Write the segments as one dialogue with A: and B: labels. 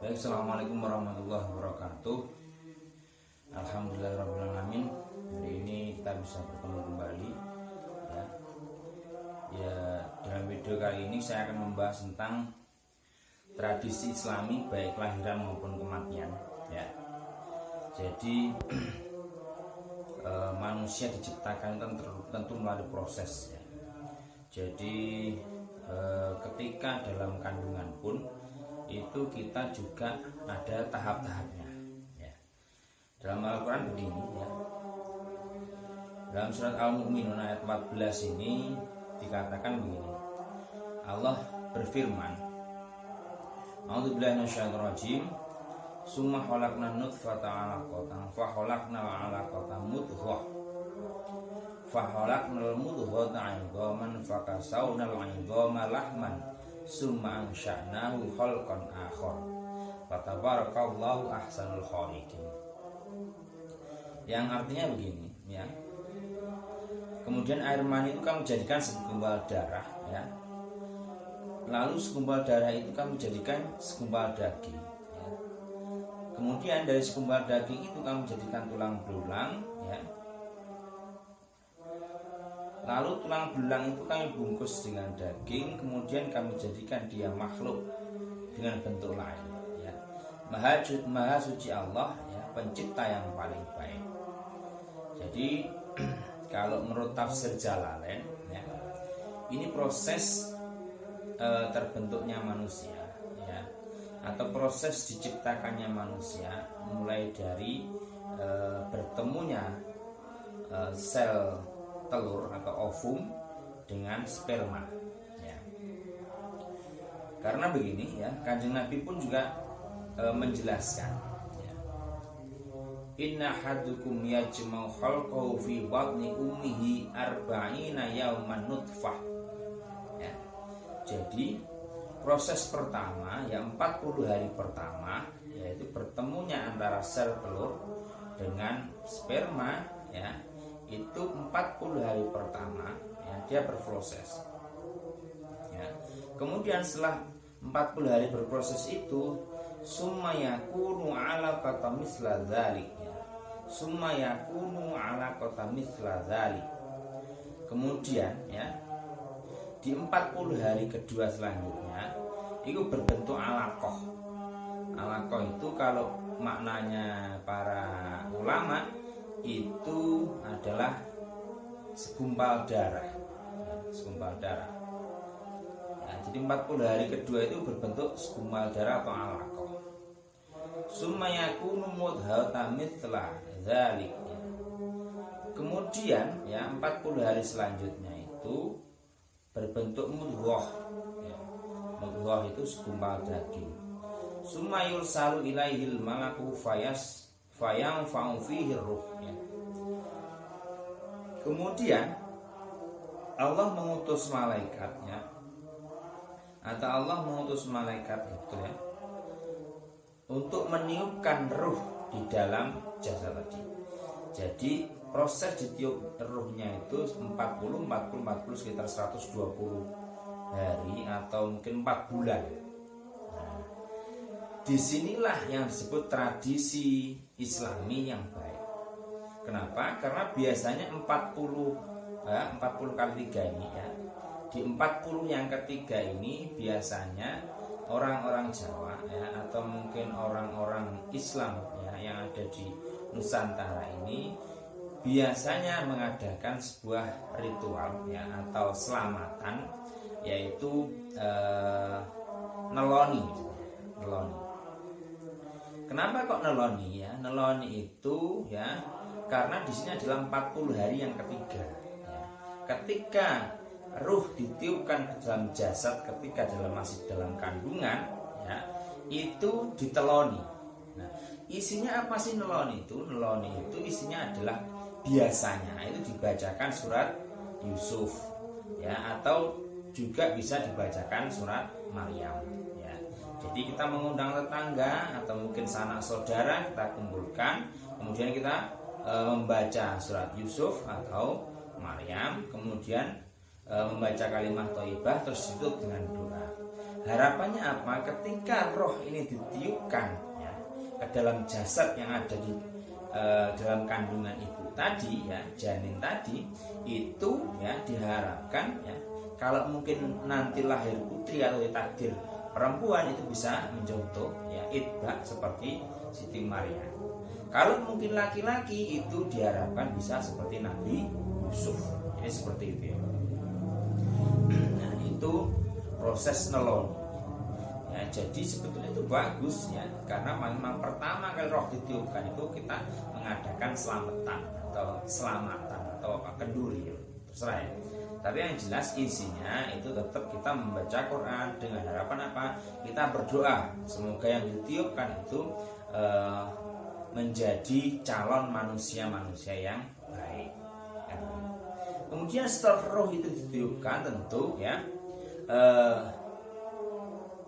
A: Baik, assalamualaikum warahmatullahi wabarakatuh. Alhamdulillahirrahmanirrahim. Hari ini kita bisa bertemu kembali. Dalam video kali ini saya akan membahas tentang tradisi Islami baik kelahiran maupun kematian. Jadi manusia diciptakan tentu melalui proses. Jadi ketika dalam kandungan pun itu kita juga ada tahap-tahapnya. Dalam Al-Quran begini, dalam surat Al-Mu'minun ayat 14 ini dikatakan begini. Allah berfirman, A'udzubillahi minasyaitonir rajim. Summa khalaqna nutfata 'alaqatan fa khalaqna 'alaqata mudghah fa khalaqnal mudghata 'idhaman fa kasawnal 'idhama lahman summa ansha'nahu khalqan akhar fatabarakallahu ahsanul khaliqin. Yang artinya begini, kemudian air mani itu kamu jadikan segumpal darah, lalu segumpal darah itu kamu jadikan segumpal daging, kemudian dari segumpal daging itu kamu jadikan tulang belulang, lalu tulang belulang itu kami bungkus dengan daging, kemudian kami jadikan dia makhluk dengan bentuk lain. Maha suci Allah, pencipta yang paling baik. Jadi kalau menurut tafsir Jalalain, ini proses terbentuknya manusia, atau proses diciptakannya manusia, mulai dari bertemunya sel telur atau ovum dengan sperma. Karena begini, Kanjeng Nabi pun juga menjelaskan, Inna hadukum yajma'u khalqahu fi batni ummihi arba'ina yawman nutfah. Jadi proses pertama, 40 hari pertama, yaitu bertemunya antara sel telur dengan sperma, itu 40 hari pertama, dia berproses. Kemudian setelah 40 hari berproses itu, summa yakunu 'alaqatan misla dzalik. Summa yakunu 'alaqatan misla dzalik. Kemudian di 40 hari kedua selanjutnya itu berbentuk alaqah. Alaqah itu kalau maknanya para ulama itu adalah segumpal darah. Segumpal darah. Jadi 40 hari kedua itu berbentuk segumpal darah atau alaqah. Summa yakunu mudghatan mithla dzalik. Kemudian 40 hari selanjutnya itu berbentuk mudghah. Mudghah itu segumpal daging. Summa yursalu ilaihil malaku fayanfa'u fihi ruh. Kemudian Allah mengutus malaikatnya, atau Allah mengutus malaikat itu untuk meniupkan ruh di dalam jasad tadi. Jadi proses ditiup ruhnya itu 40 sekitar 120 hari atau mungkin 4 bulan. Disinilah yang disebut tradisi Islami yang baik. Kenapa? Karena biasanya 40 kali 3 ini, di 40 yang ketiga ini biasanya orang-orang Jawa, atau mungkin orang-orang Islam yang ada di Nusantara ini biasanya mengadakan sebuah ritual atau selamatan, yaitu neloni. Kenapa kok neloni? Neloni itu karena di sini adalah 40 hari yang ketiga. Ketika ruh ditiupkan ke dalam jasad ketika masih dalam kandungan, itu diteloni. Nah, isinya apa sih neloni itu? Neloni itu isinya adalah biasanya itu dibacakan surat Yusuf, atau juga bisa dibacakan surat Maryam. Jadi kita mengundang tetangga atau mungkin sanak saudara, kita kumpulkan, kemudian kita membaca surat Yusuf atau Maryam, kemudian membaca kalimat thayyibah terus ditutup dengan doa. Harapannya apa? Ketika roh ini ditiupkan ya, ke dalam jasad yang ada di dalam kandungan ibu tadi ya, janin tadi itu ya, diharapkan ya, kalau mungkin nanti lahir putri atau takdir perempuan itu bisa mencontoh ya itbah seperti Siti Maryam. Kalau mungkin laki-laki itu diharapkan bisa seperti Nabi Yusuf. Ini seperti itu ya. Nah, itu proses neloni. Ya, jadi sebetulnya itu bagus ya, karena memang pertama kali roh ditiupkan itu kita mengadakan selamatan atau kenduri ya, terserah ya. Tapi yang jelas isinya itu tetap kita membaca Quran dengan harapan apa? Kita berdoa semoga yang ditiupkan itu menjadi calon manusia-manusia yang baik. Kemudian setelah roh itu ditiupkan tentu ya,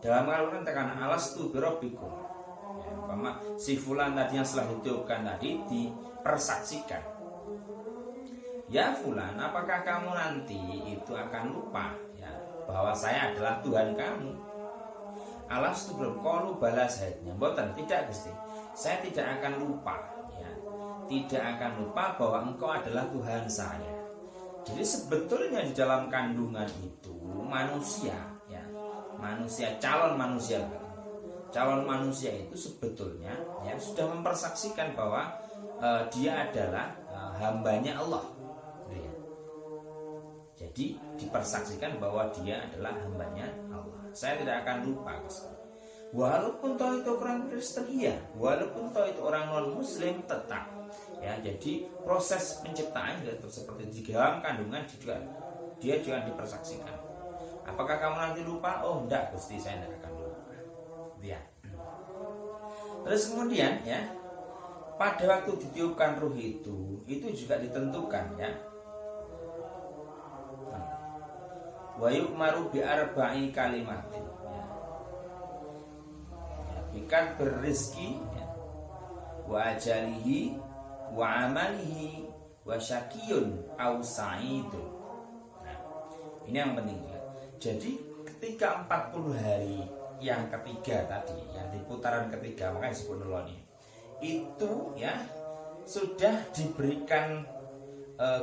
A: dalam Al-Quran tekanan alastu birabbikum ya, si fulan tadi yang setelah ditiupkan tadi dipersaksikan, ya fulan, apakah kamu nanti itu akan lupa ya bahwa saya adalah Tuhan kamu? Alastu berqalu bala sayyidnya, mboten, tidak Gusti, saya tidak akan lupa ya, tidak akan lupa bahwa engkau adalah Tuhan saya. Jadi sebetulnya di dalam kandungan itu manusia ya, manusia calon manusia itu sebetulnya ya sudah mempersaksikan bahwa dia adalah hambanya Allah ya. Jadi dipersaksikan bahwa dia adalah hambanya Allah. Saya tidak akan lupa Gusti. Walaupun toh itu orang Kristen iya, walaupun toh itu orang non Muslim tetap ya. Jadi proses penciptaan tetap seperti di dalam kandungan dia juga dipersaksikan. Apakah kamu nanti lupa? Oh enggak Gusti, saya tidak akan lupa ya. Terus kemudian ya, pada waktu ditiupkan ruh itu juga ditentukan ya, wa yu'maru bi arba'i kalimatin ya, bikat berizki ya, wa ajalihi wa amalihi wa syakiyun au sa'idun. Nah, ini yang penting ya. Jadi ketika 40 hari yang ketiga tadi, yang di putaran ketiga, makanya disebut neloni, itu ya sudah diberikan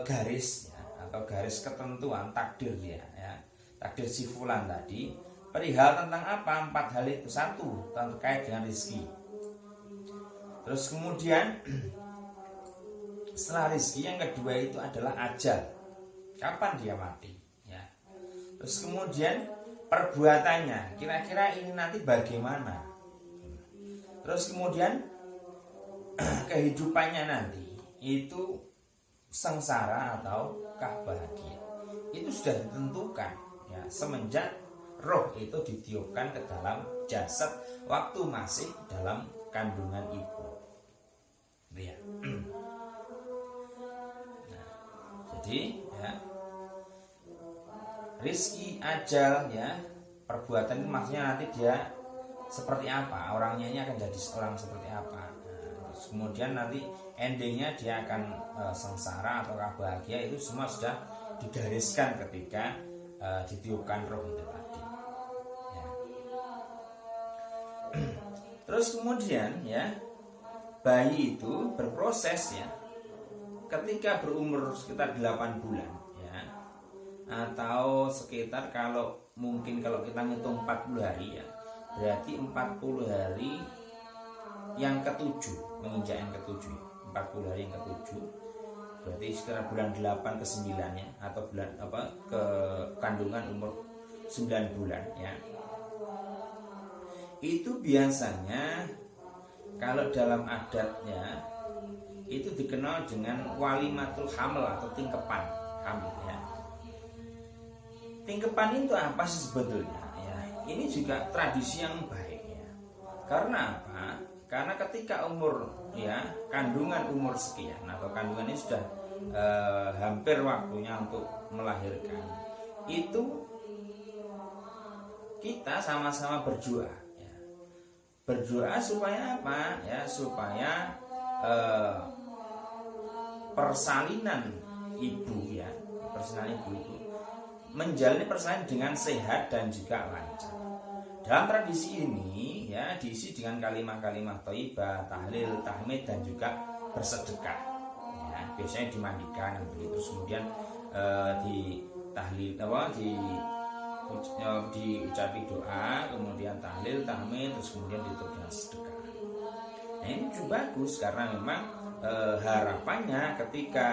A: garis ya, atau garis ketentuan takdir ya, takdir si fulan tadi perihal tentang apa? 4 hal itu. Satu, terkait dengan rezeki. Terus kemudian setelah rezeki yang kedua itu adalah ajal, kapan dia mati ya. Terus kemudian perbuatannya, kira-kira ini nanti bagaimana. Terus kemudian kehidupannya nanti itu sengsara ataukah bahagia, itu sudah ditentukan ya, semenjak roh itu ditiupkan ke dalam jasad waktu masih dalam kandungan ibu ya. Nah, jadi ya, rizki, ajal ya, perbuatan itu maksudnya nanti dia seperti apa, orangnya ini akan jadi orang seperti apa. Nah, terus kemudian nanti endingnya dia akan sengsara atau bahagia, itu semua sudah digariskan ketika ditiupkan roh itu tadi ya. Terus kemudian ya, bayi itu berproses ya, ketika berumur sekitar 8 bulan ya, atau sekitar kalau kita ngitung 40 hari ya, berarti 40 hari yang ketujuh, menginjak yang ketujuh, 40 hari yang ketujuh, berarti sekitar bulan 8 ke 9 ya, atau bulan ke kandungan umur 9 bulan ya. Itu biasanya kalau dalam adatnya itu dikenal dengan walimatul hamil atau tingkepan hamil ya. Tingkepan itu apa sih sebetulnya ya? Ini juga tradisi yang baik ya. Karena apa? Karena ketika umur ya, kandungan umur sekian atau kandungan ini sudah hampir waktunya untuk melahirkan, itu kita sama-sama berdoa ya. Berdoa supaya apa ya? Supaya persalinan ibu ya, persalinan ibu itu menjalani persalinan dengan sehat dan juga lancar. Dalam tradisi ini ya diisi dengan kalimat-kalimat thayyibah, tahlil, tahmid dan juga bersedekah. Ya, biasanya dimandikan begitu, kemudian di tahlil diucapi doa, kemudian tahlil, tahmid, terus kemudian ditutup dengan sedekah. Nah, ini juga bagus karena memang harapannya ketika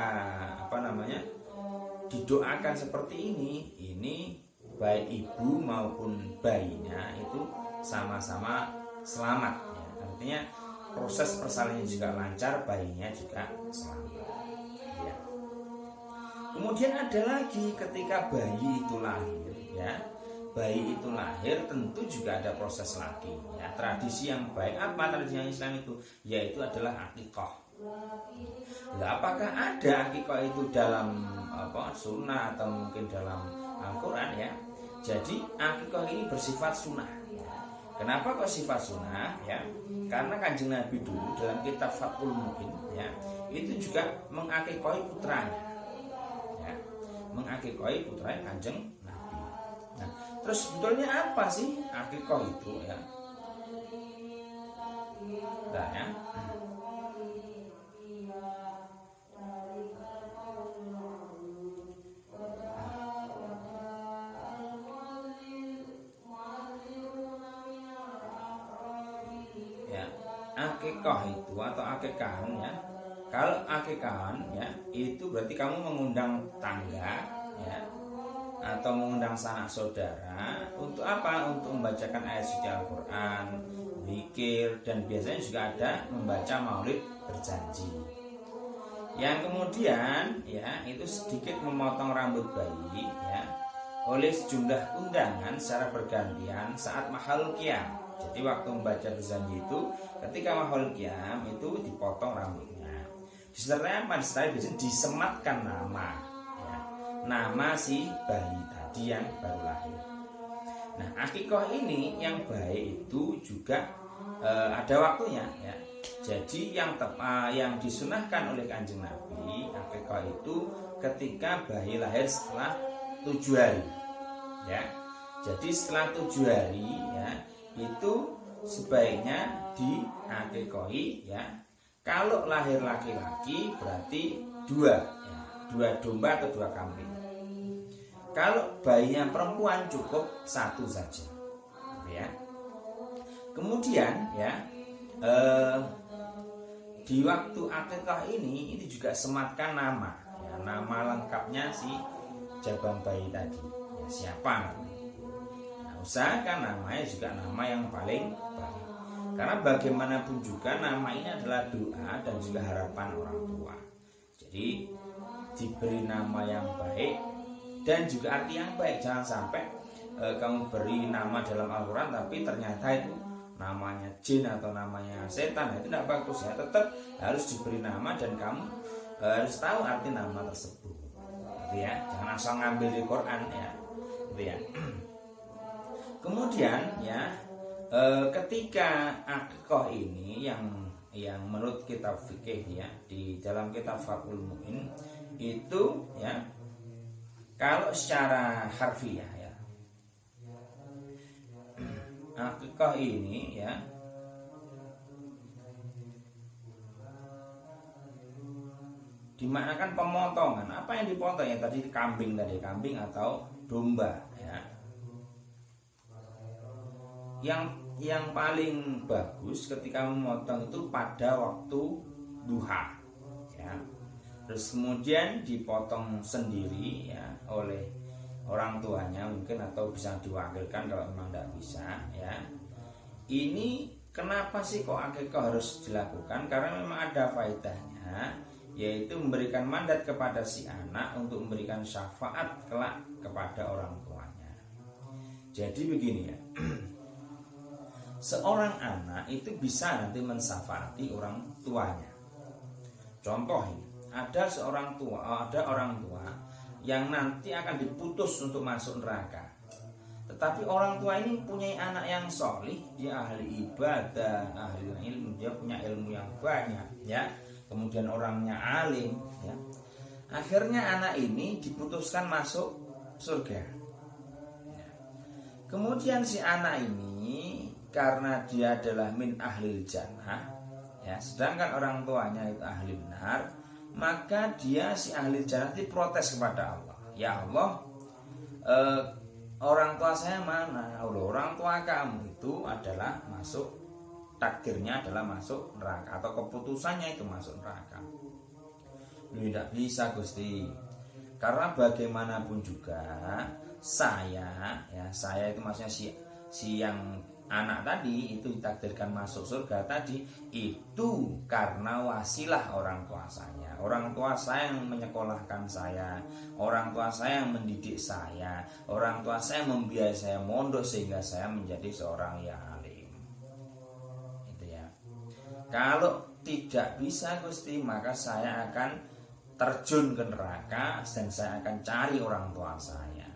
A: didoakan seperti ini baik ibu maupun bayinya itu sama-sama selamat ya. Artinya proses persalinannya juga lancar, bayinya juga selamat ya. Kemudian ada lagi ketika bayi itu lahir ya. Bayi itu lahir tentu juga ada proses lagi ya. Tradisi yang baik apa tradisi yang Islam itu? Yaitu adalah akikah. Nah, apakah ada akikah itu dalam sunnah atau mungkin dalam Al-Quran ya? Jadi akikah ini bersifat sunnah. Kenapa kok sifat sunnah ya? Karena Kanjeng Nabi dulu dalam kitab Fathul Mu'in ya, itu juga mengakikahi putranya ya, mengakikahi putranya Kanjeng Nabi. Nah, terus sebetulnya apa sih akikah itu ya? Nah, ya. Akikah itu atau akikahan ya. Kalau akikahan ya itu berarti kamu mengundang tangga ya, atau mengundang sanak saudara untuk apa? Untuk membacakan ayat suci Al-Quran, zikir, dan biasanya juga ada membaca maulid berjanji. Yang kemudian ya itu sedikit memotong rambut bayi ya oleh sejumlah undangan secara bergantian saat mahal qiyam. Jadi waktu membaca berjanji itu ketika mahal qiyam itu dipotong rambutnya. Disertai apa? Biasanya disematkan nama ya, nama si bayi tadi yang baru lahir. Nah, akikah ini yang baik itu juga ada waktunya ya. Jadi yang disunahkan oleh Kanjeng Nabi akikah itu ketika bayi lahir setelah 7 hari ya. Jadi setelah 7 hari ya itu sebaiknya diakikahi ya. Kalau lahir laki-laki berarti 2 ya, 2 domba atau 2 kambing. Kalau bayinya perempuan cukup 1 saja ya. Kemudian ya di waktu akikah ini juga sematkan nama ya, nama lengkapnya si jabang bayi tadi ya, siapa namanya. Usahakan namanya juga nama yang paling baik, karena bagaimanapun juga nama ini adalah doa dan juga harapan orang tua. Jadi diberi nama yang baik dan juga arti yang baik. Jangan sampai kamu beri nama dalam Al-Quran tapi ternyata itu namanya jin atau namanya setan. Itu tidak bagus ya. Tetap harus diberi nama dan kamu harus tahu arti nama tersebut gitu ya. Jangan asal ngambil di Quran ya gitu ya. Kemudian ya ketika akikah ini yang menurut kitab fikih ya di dalam kitab Fathul Mu'in itu ya, kalau secara harfiah ya akikah ini ya dimaknakan pemotongan. Apa yang dipotong ya tadi kambing atau domba ya. Yang paling bagus ketika memotong itu pada waktu duha ya. Terus kemudian dipotong sendiri ya oleh orang tuanya mungkin, atau bisa diwakilkan kalau memang tidak bisa ya. Ini kenapa sih kok akikah harus dilakukan? Karena memang ada faedahnya, yaitu memberikan mandat kepada si anak untuk memberikan syafaat kelak kepada orang tuanya. Jadi begini ya. Seorang anak itu bisa nanti mensyafaati orang tuanya. Contoh ini, ada orang tua yang nanti akan diputus untuk masuk neraka. Tetapi orang tua ini punya anak yang solih, dia ahli ibadah, ahli ilmu, dia punya ilmu yang banyak ya. Kemudian orangnya alim ya. Akhirnya anak ini diputuskan masuk surga. Kemudian si anak ini karena dia adalah min ahlil jannah, ya, sedangkan orang tuanya itu ahli nar, maka dia si ahli jannah itu protes kepada Allah. Ya Allah, orang tua saya mana? Orang tua kamu itu adalah masuk, takdirnya adalah masuk neraka, atau keputusannya itu masuk neraka. Tidak bisa Gusti, karena bagaimanapun juga saya itu maksudnya si yang anak tadi itu ditakdirkan masuk surga tadi itu karena wasilah orang tua saya. Orang tua saya yang menyekolahkan saya, orang tua saya yang mendidik saya, orang tua saya membiayai saya mondok sehingga saya menjadi seorang yang alim. Itu ya. Kalau tidak bisa Gusti, maka saya akan terjun ke neraka dan saya akan cari orang tua saya.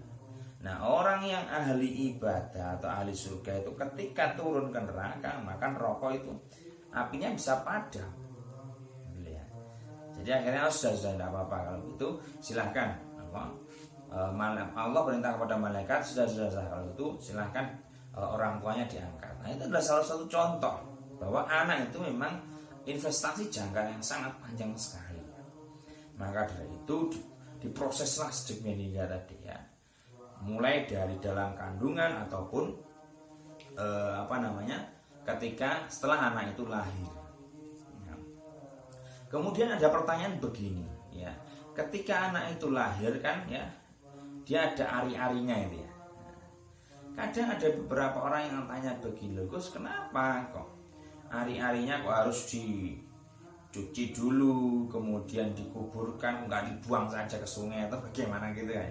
A: Nah, orang yang ahli ibadah atau ahli surga itu ketika turun ke neraka, maka rokok itu apinya bisa padam. Jadi akhirnya sudah tidak apa-apa kalau itu silahkan. Allah perintah kepada malaikat sudah kalau itu silahkan orang tuanya diangkat. Nah, itu adalah salah satu contoh bahwa anak itu memang investasi jangka yang sangat panjang sekali. Maka dari itu diproseslah sedemikian hingga tadi ya, mulai dari dalam kandungan ataupun ketika setelah anak itu lahir. Ya. Kemudian ada pertanyaan begini ya, ketika anak itu lahir kan ya, dia ada ari-arinya itu ya. Kadang ada beberapa orang yang tanya begini, Gus, kenapa kok ari-arinya kok harus dicuci dulu, kemudian dikuburkan, nggak dibuang saja ke sungai atau bagaimana gitu ya?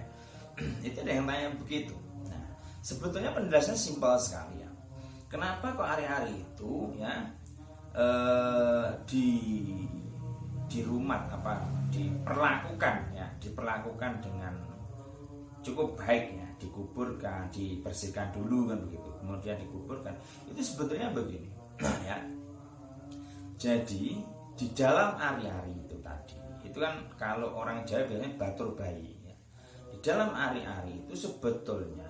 A: Itu ada yang tanya begitu. Nah, sebetulnya penjelasannya simpel sekali ya. Kenapa kok ari-ari itu ya di rumah diperlakukan dengan cukup baik ya, dikuburkan, dibersihkan dulu kan begitu, kemudian dikuburkan. Itu sebetulnya begini ya. Jadi di dalam ari-ari itu tadi, itu kan kalau orang Jawa biasanya batur bayi ya. Di dalam ari-ari itu sebetulnya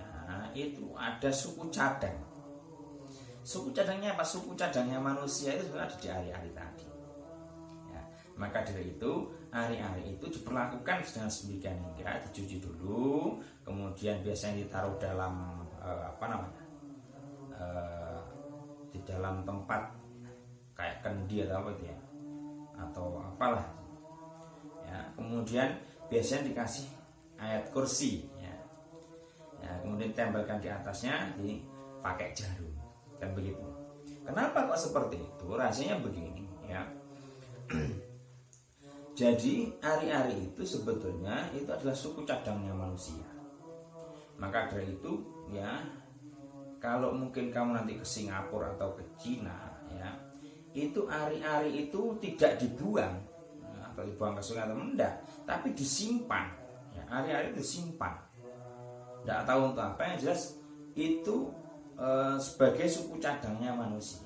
A: itu ada suku cadang. Suku cadangnya apa? Suku cadangnya manusia itu sebenarnya ada di ari-ari tadi ya. Maka dari itu ari-ari itu diperlakukan dengan sedemikian hingga dicuci dulu, kemudian biasanya ditaruh dalam di dalam tempat kayak kendi atau apa itu ya, atau apalah ya. Kemudian biasanya dikasih ayat kursi ya, kemudian ditempelkan di atasnya, dipakai jarum kan begitu. Kenapa kok seperti itu? Rasanya begini ya. Jadi ari-ari itu sebetulnya itu adalah suku cadangnya manusia. Maka dari itu ya, kalau mungkin kamu nanti ke Singapura atau ke Cina ya, itu ari-ari itu tidak dibuang atau dibuang ke sungai atau enggak, tapi disimpan ya. Ari-ari disimpan, enggak tahu untuk apa, yang jelas itu sebagai suku cadangnya manusia.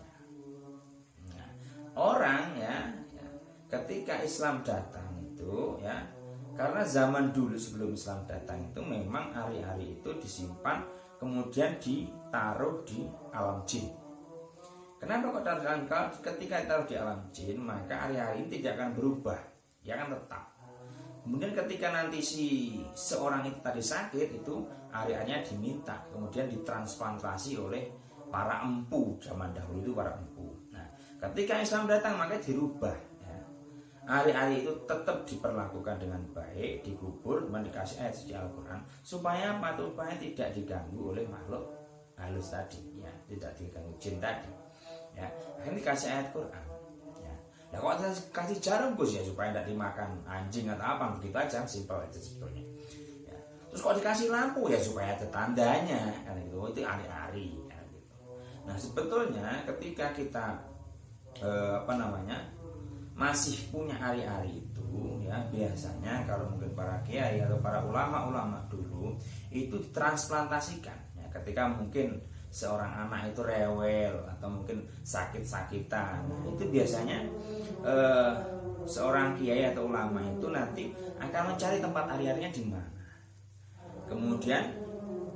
A: Nah, orang ya, ketika Islam datang itu ya, karena zaman dulu sebelum Islam datang itu memang ari-ari itu disimpan kemudian ditaruh di alam jin. Kenapa kok taruh? Ketika ditaruh di alam jin, maka ari-ari ini tidak akan berubah, ya kan tetap. Kemudian ketika nanti seorang itu tadi sakit, itu ari-arinya diminta, kemudian ditransplantasi oleh para empu zaman dahulu itu, para empu. Nah, ketika Islam datang maka dirubah. Ya. Ari-ari itu tetap diperlakukan dengan baik, dikubur, dikasih ayat suci Al-Quran, supaya apa? Supaya tidak diganggu oleh makhluk halus tadi, ya, tidak diganggu jin tadi. Ya, akhirnya dikasih ayat Quran. Nah, kok kasih jarum Gus ya supaya tidak dimakan anjing atau apa, begitu aja, simpel aja sebetulnya. Ya. Terus kok dikasih lampu ya supaya ada tandanya, kan itu ari-ari. Kan gitu. Nah sebetulnya ketika kita masih punya ari-ari itu ya, biasanya kalau mungkin para kiai atau para ulama-ulama dulu itu ditransplantasikan. Ya, ketika mungkin seorang anak itu rewel atau mungkin sakit-sakitan, itu biasanya seorang kiai atau ulama itu nanti akan mencari tempat ari-arinya di mana. kemudian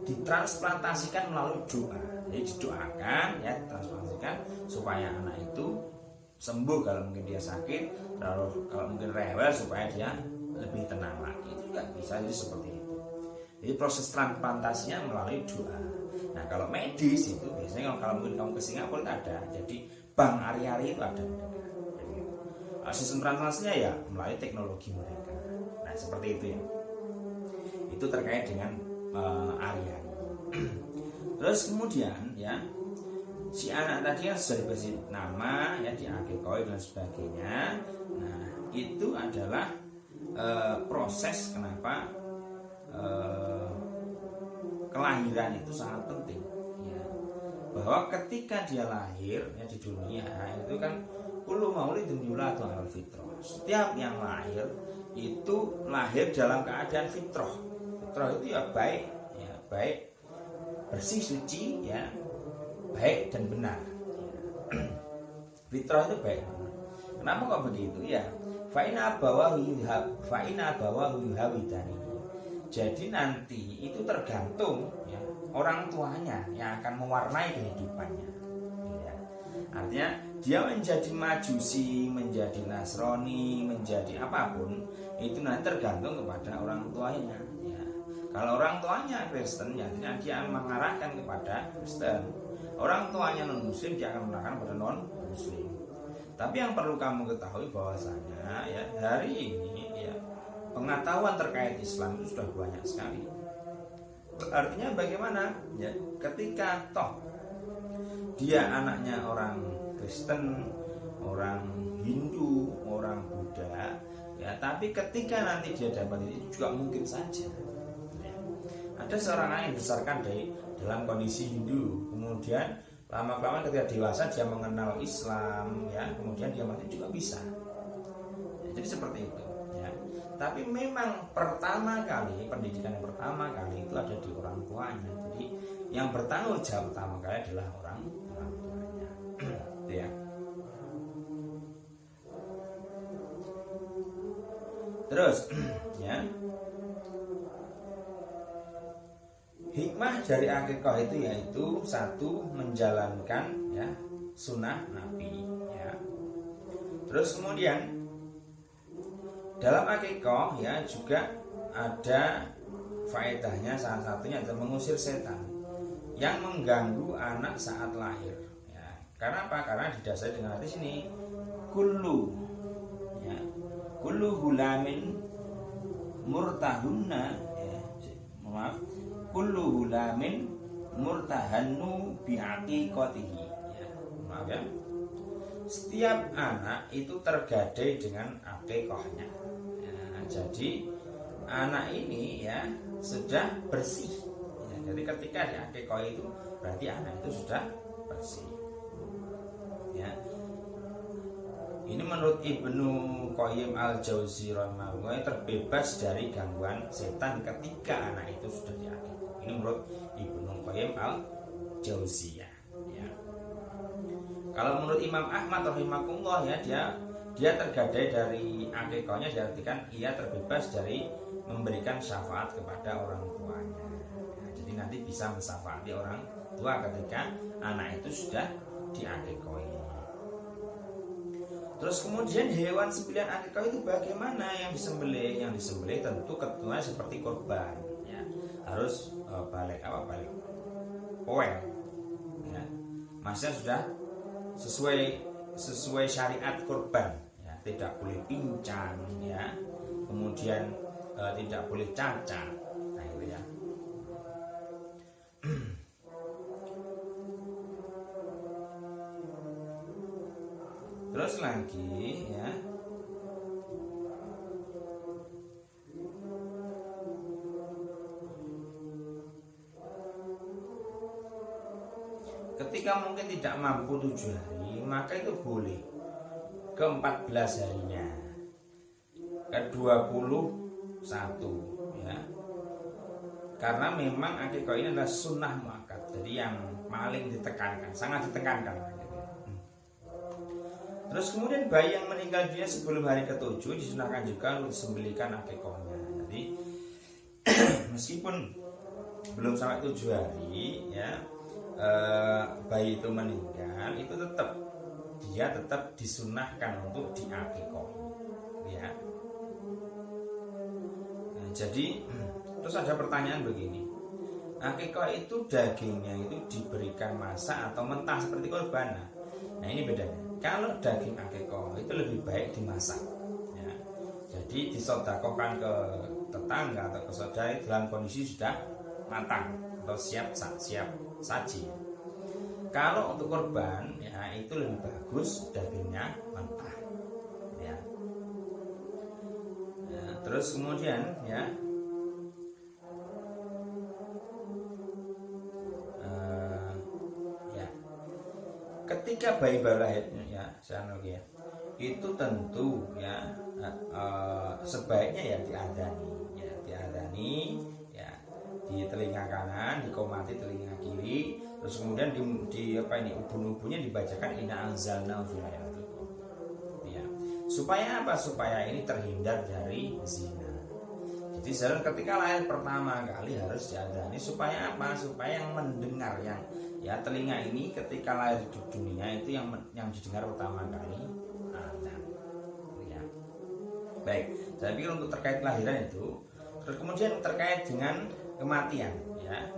A: ditransplantasikan melalui doa. Jadi didoakan ya, transplantasikan supaya anak itu sembuh kalau mungkin dia sakit, lalu kalau mungkin rewel supaya dia lebih tenang lagi. Itu juga bisa jadi seperti itu. Jadi proses transplantasinya melalui doa. Nah kalau medis itu biasanya kalau mungkin kamu ke Singapura itu ada, jadi bank ari-ari itu ada. Sistem transplantasinya ya melalui teknologi mereka. Nah seperti itu ya. Itu terkait dengan ari-ari. Terus kemudian ya si anak tadi yang sudah dikasih nama ya, diakikoi dan sebagainya. Nah itu adalah proses kenapa kelahiran itu sangat penting ya. Bahwa ketika dia lahir ya di dunia itu kan kullu maulidin yuladu alal fitrah. Setiap yang lahir itu lahir dalam keadaan fitrah. Fitrah itu ya baik bersih, suci ya, baik dan benar. Fitrah itu baik. Kenapa kok begitu ya? Fa'ina abawahu yuhawidani. Jadi nanti itu tergantung ya, orang tuanya yang akan mewarnai kehidupannya ya. Artinya dia menjadi majusi, menjadi Nasrani, menjadi apapun, itu nanti tergantung kepada orang tuanya ya. Kalau orang tuanya Kristen ya dia mengarahkan kepada Kristen. Orang tuanya non muslim dia akan mengarahkan kepada non muslim. Tapi yang perlu kamu ketahui bahwasanya ya hari ini ya pengetahuan terkait Islam itu sudah banyak sekali. Artinya bagaimana? Ya, ketika toh dia anaknya orang Kristen, orang Hindu, orang Buddha, ya tapi ketika nanti dia dapat itu juga mungkin saja. Ya. Ada seorang anak yang dibesarkan dalam kondisi Hindu, kemudian lama-lama ketika dewasa dia mengenal Islam, ya kemudian dia mati juga bisa. Ya, jadi seperti itu. Tapi memang pertama kali pendidikan yang pertama kali itu ada di orang tuanya. Jadi yang bertanggung jawab pertama kali adalah orang tuanya. Ya. Terus ya. Hikmah dari akikah itu yaitu satu, menjalankan ya sunnah Nabi ya. Terus kemudian dalam akikah ya juga ada faedahnya, salah satunya adalah mengusir setan yang mengganggu anak saat lahir ya. Karena apa? Karena didasari dengan hadis ini kullu hulamin murtahunna ya, kullu hulamin murtahannu bi'aqiqatihi ya. Maaf ya. Setiap anak itu tergadai dengan akikahnya. Nah, jadi anak ini ya sudah bersih. Ya, jadi ketika di akikah itu berarti anak itu sudah bersih. Ya. Ini menurut Ibnu Qayyim al-Jauzi rahimahullah terbebas dari gangguan setan ketika anak itu sudah di akikah. Ini menurut Ibnu Qayyim al-Jauzi ya. Kalau menurut Imam Ahmad rahimahullah ya dia tergadai dari akikahnya, diartikan ia terbebas dari memberikan syafaat kepada orang tuanya. Nah, jadi nanti bisa mensyafaati orang tua ketika anak itu sudah diakikahi. Terus kemudian hewan sembilan akikah itu bagaimana yang disembelih? Yang disembelih tentu ketentuan seperti korban ya. Harus balik poel ya. Maksudnya sudah sesuai syariat kurban ya, tidak boleh pincang ya, kemudian tidak boleh cacat. Nah itu ya. Terus lagi ya, ketika mungkin tidak mampu 7 hari, maka itu boleh ke 14 harinya, ke 21 ya. Karena memang akikah ini adalah sunnah muakkad, jadi yang paling ditekankan, sangat ditekankan. Terus kemudian bayi yang meninggal dunia sebelum hari ke-7 disunahkan juga untuk disembelihkan akikahnya. Jadi meskipun belum sampai 7 hari ya, bayi itu meninggal, itu tetap disunahkan untuk diakikoh ya. Nah, jadi terus ada pertanyaan begini, akikoh itu dagingnya itu diberikan masak atau mentah seperti kurban? Nah ini bedanya. Kalau daging akikoh itu lebih baik dimasak ya. Jadi disodakohkan ke tetangga atau ke saudara dalam kondisi sudah matang atau siap saji. Kalau untuk kurban ya itu lebih bagus dagingnya mentah ya. Terus kemudian ya, ketika bayi baru lahir ya, ya, itu tentu ya sebaiknya ya diadani ya, di telinga kanan, dikomati telinga kiri, terus kemudian di ubun-ubunnya dibacakan inna anzalna fi lailatul qadar ya. Supaya apa? Supaya ini terhindar dari zina. Jadi ketika lahir pertama kali harus diadani, supaya apa? Supaya yang mendengar, yang ya telinga ini ketika lahir di dunia itu yang didengar pertama kali azan ya. Baik, saya pikir untuk terkait lahiran itu. Terus kemudian terkait dengan kematian ya,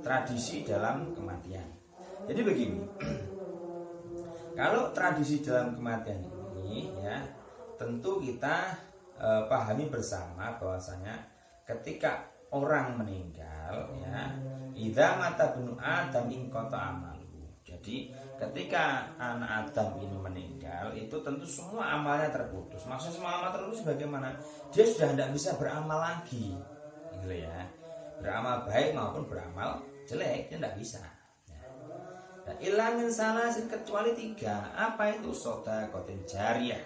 A: tradisi dalam kematian. Jadi begini, kalau tradisi dalam kematian ini ya, tentu kita pahami bersama bahwasanya ketika orang meninggal ya, idza mata bunu adam in qata amalu. Jadi ketika anak Adam ini meninggal, itu tentu semua amalnya terputus. Maksudnya semua amal terputus bagaimana? Dia sudah tidak bisa beramal lagi, gitu ya. Beramal baik maupun beramal jelek, dia tidak bisa. Nah, ilamin salasin, kecuali 3. Apa itu? Shadaqatin jariyah.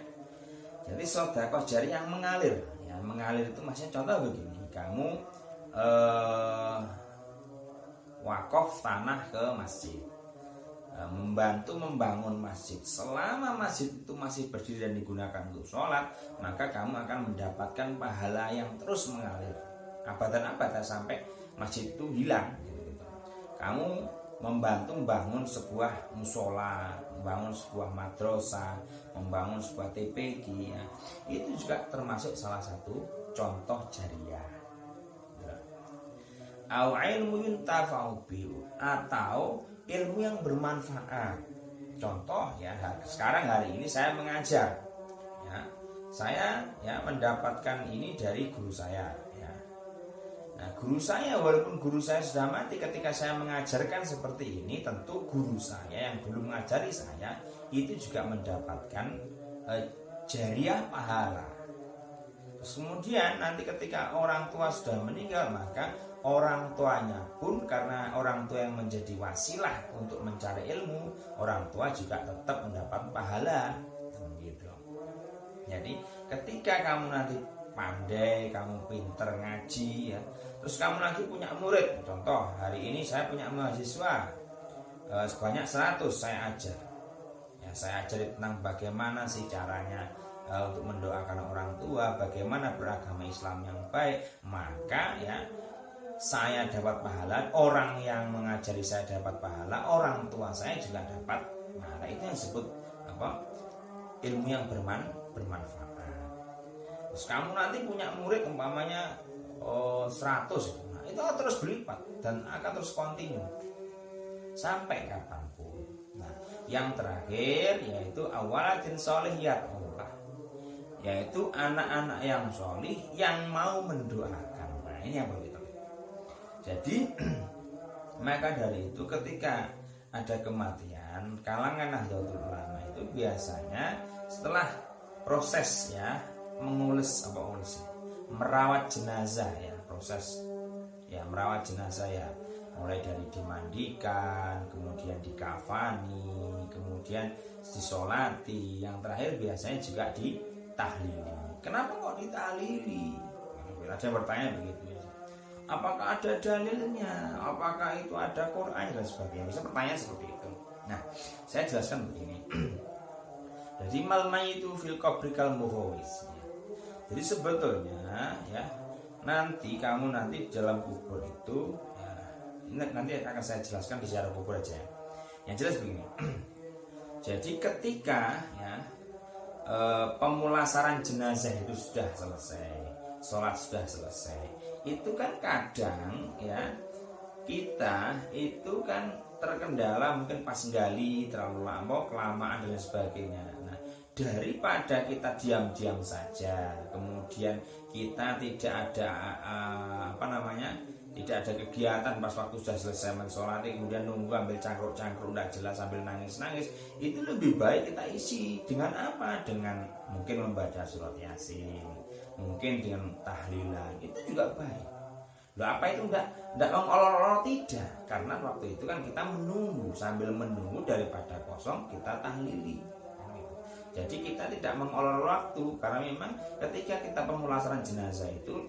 A: Jadi sedekah jariyah yang mengalir. Ya, mengalir itu maksudnya contoh begini, kamu wakaf tanah ke masjid, membantu membangun masjid. Selama masjid itu masih berdiri dan digunakan untuk sholat, maka kamu akan mendapatkan pahala yang terus mengalir abadan sampai masjid itu hilang. Kamu membantu membangun sebuah musola, membangun sebuah madrasah, membangun sebuah TPG ya, itu juga termasuk salah satu contoh jariyah. Au ilmu yuntafa'u bihi, atau ilmu yang bermanfaat. Contoh ya, sekarang hari ini saya mengajar ya, saya ya mendapatkan ini dari guru saya ya. Nah, guru saya, walaupun guru saya sudah mati, ketika saya mengajarkan seperti ini, tentu guru saya yang belum mengajari saya itu juga mendapatkan jariyah pahala. Terus kemudian nanti ketika orang tua sudah meninggal, maka orang tuanya pun, karena orang tua yang menjadi wasilah untuk mencari ilmu, orang tua juga tetap mendapat pahala gitu. Jadi ketika kamu nanti pandai, kamu pinter ngaji ya, terus kamu lagi punya murid, contoh hari ini saya punya mahasiswa sebanyak 100 saya ajar ya, saya ajar tentang bagaimana sih caranya untuk mendoakan orang tua, bagaimana beragama Islam yang baik, maka ya saya dapat pahala, orang yang mengajari saya dapat pahala, orang tua saya juga dapat pahala. Itu yang disebut apa? Ilmu yang bermanfaat. Terus kamu nanti punya murid umpamanya 100, nah, itu akan terus berlipat dan akan terus kontinu sampai kapanpun. Nah, yang terakhir yaitu awalatin sholihiyat Allah, yaitu anak-anak yang sholih yang mau mendoakan. Nah, ini yang begitu. Jadi maka dari itu ketika ada kematian, kalangan Nahdlatul Ulama itu biasanya setelah proses ya merawat jenazah ya, proses ya merawat jenazah ya, mulai dari dimandikan, kemudian dikafani, kemudian disolati, yang terakhir biasanya juga ditahlili. Kenapa kok ditahlili? Ada yang bertanya begitu ya. Apakah ada dalilnya? Apakah itu ada Quran dan sebagainya? Bisa pertanyaan seperti itu. Nah, saya jelaskan begini. Jadi mal mayyitu fil qabri kal muhawis. Jadi sebetulnya ya, nanti kamu nanti dalam kubur itu ya, ini nanti akan saya jelaskan di ziarah kubur aja. Yang jelas begini. Jadi ketika ya pemulasaran jenazah itu sudah selesai, sholat sudah selesai, itu kan kadang ya kita itu kan terkendala mungkin pas gali terlalu lama, kelamaan dan sebagainya. Nah, daripada kita diam-diam saja, kemudian kita tidak ada tidak ada kegiatan pas waktu sudah selesai mensolati, kemudian nunggu ambil cangkruk-cangkruk tidak jelas sambil nangis-nangis, itu lebih baik kita isi dengan apa? Dengan mungkin membaca surat Yasin, mungkin dengan tahlilan, itu juga baik. Loh, apa itu enggak mengolor-olor? Tidak, karena waktu itu kan kita menunggu, sambil menunggu daripada kosong kita tahlili. Jadi kita tidak mengolor waktu, karena memang ketika kita pemulasaran jenazah itu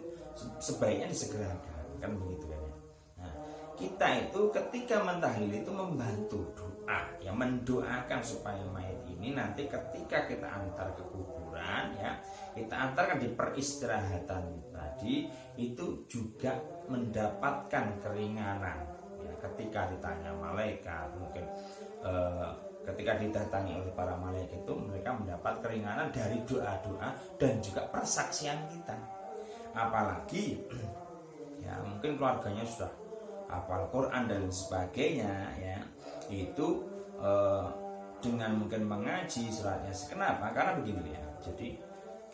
A: sebaiknya disegerakan, kan begitu kan ya. Nah, kita itu ketika mentahlil itu membantu doa, ya mendoakan supaya mayat ini nanti ketika kita antar ke kuburan ya, kita antarkan di peristirahatan tadi itu juga mendapatkan keringanan ya, ketika ditanya malaikat mungkin ketika didatangi oleh para malaikat itu mereka mendapat keringanan dari doa-doa dan juga persaksian kita. Apalagi ya mungkin keluarganya sudah hafal Quran dan sebagainya ya, itu dengan mungkin mengaji suratnya. Kenapa? Karena begini ya. Jadi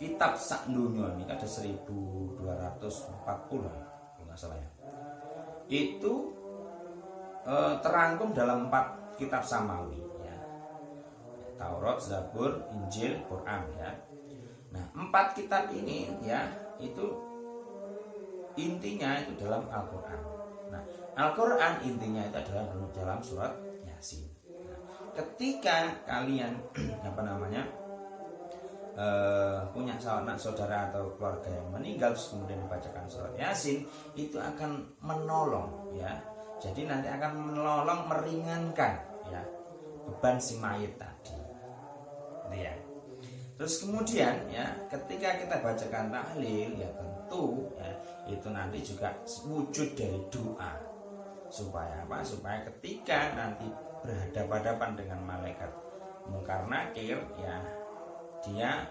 A: kitab sak dunya ini ada 1240 kalau nggak salah ya. Itu terangkum dalam 4 kitab samawi ya. Taurat, Zabur, Injil, Quran ya. Nah, 4 kitab ini ya itu intinya itu dalam Al-Quran. Nah, Al-Quran intinya itu adalah dalam surat Yasin. Nah, ketika kalian punya anak saudara atau keluarga yang meninggal kemudian dibacakan surat Yasin, itu akan menolong ya. Jadi nanti akan menolong meringankan ya beban si mayit tadi. Ya. Terus kemudian ya ketika kita bacakan tahlil ya tentu ya itu nanti juga wujud dari doa supaya apa? Supaya ketika nanti berhadapan-hadapan dengan malaikat Munkar Nakir ya dia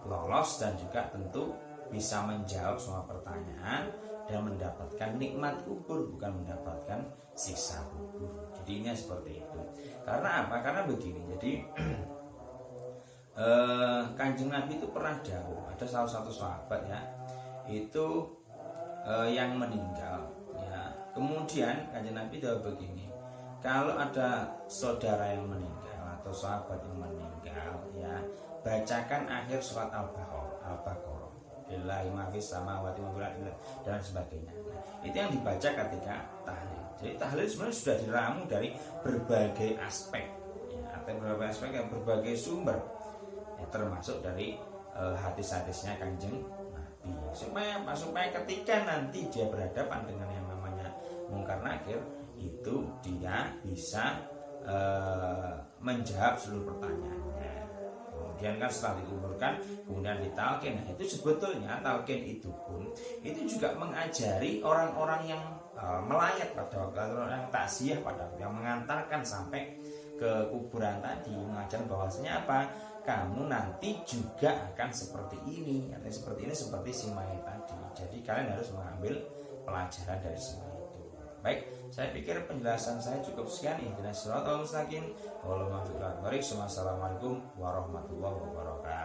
A: lolos dan juga tentu bisa menjawab semua pertanyaan dan mendapatkan nikmat kubur, bukan mendapatkan siksa kubur. Jadi ini seperti itu. Karena apa? Karena begini. Jadi Kanjeng Nabi itu pernah dawuh, ada salah satu sahabat ya itu yang meninggal ya. Kemudian Kanjeng Nabi dawuh begini, kalau ada saudara yang meninggal atau sahabat yang meninggal ya, bacakan akhir surat Al-Baqarah, lillahi ma fis samawati wa fil ardi dan sebagainya. Nah, itu yang dibaca ketika tahlil. Jadi tahlil sebenarnya sudah diramu dari berbagai aspek ya, atau berbagai aspek yang berbagai sumber ya, termasuk dari hadis-hadisnya Kanjeng Nabi. Supaya ketika nanti dia berhadapan dengan yang namanya Munkar Nakir, itu dia bisa menjawab seluruh pertanyaannya. Kemudian kan setelah dikuburkan kemudian ditalqin. Nah, itu sebetulnya talqin itu pun itu juga mengajari orang-orang yang melayat pada waktu, orang yang takziah pada waktu, yang mengantarkan sampai ke kuburan tadi, mengajar bahwasanya apa? Kamu nanti juga akan seperti ini, artinya seperti ini, seperti si mayat tadi. Jadi kalian harus mengambil pelajaran dari semua itu. Baik, saya pikir penjelasan saya cukup sekian. Ihdinas siratal mustaqim. Wassalamualaikum warahmatullahi wabarakatuh.